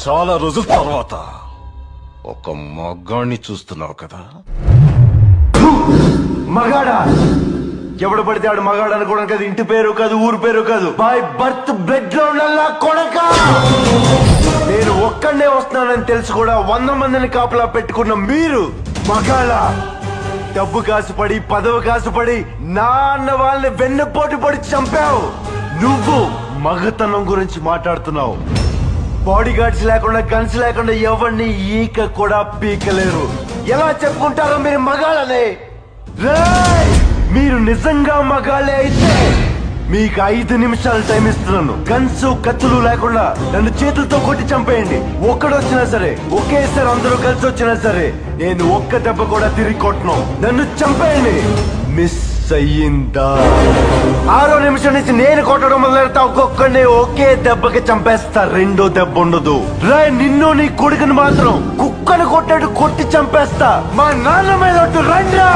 చాలా రోజుల తర్వాత ఒక మగాణ్ణి చూస్తున్నావు కదా. మగాడా? ఎవడు పడితే ఆడు మగాడు అనుకోవడం కాదు, ఇంటి పేరు కాదు, ఊరు పేరు కాదు, బై బర్త్ బ్లడ్ లో ఉండాలా కొడక. నేను ఒక్కడే వస్తున్నానని తెలుసు కూడా 100 మందిని కాపలా పెట్టుకున్న మీరు మగాళ్ళ? డబ్బు కాసుపడి పదవి కాసుపడి నా అన్న వాళ్ళని వెన్నపోటు పడి చంపావు. నువ్వు మగతనం గురించి మాట్లాడుతున్నావు. బాడీ గార్డ్స్ లేకుండా, గన్స్ లేకుండా ఎవరిని ఈక కూడా పీకలేరు. ఎలా చెప్పుకుంటారో మీరు మగాళ్ళనే? రేయ్, మీరు నిజంగా మగాళ్ళే అయితే మీకు 5 నిమిషాలు టైం ఇస్తున్నాను. గన్స్ కత్తులు లేకుండా నన్ను చేతులతో కొట్టి చంపేయండి. ఒక్కడొచ్చినా సరే, ఒకేసారి అందరూ కలిసి వచ్చినా సరే, నేను ఒక్క దెబ్బ కూడా తిరిగి కొట్టను. నన్ను చంపేయండి. మిస్ అయ్యిందా? 6వ నిమిషం నుంచి నేను కొట్టడం మొదలెడతా. ఒక్కొక్కడిని ఒకే దెబ్బకి చంపేస్తా. రెండో దెబ్బ ఉండదు. రాయ్, నిన్ను నీ కొడుకుని మాత్రం కుక్కను కొట్టాడు కొట్టి చంపేస్తా. మా నాన్న మీద రండ్రా.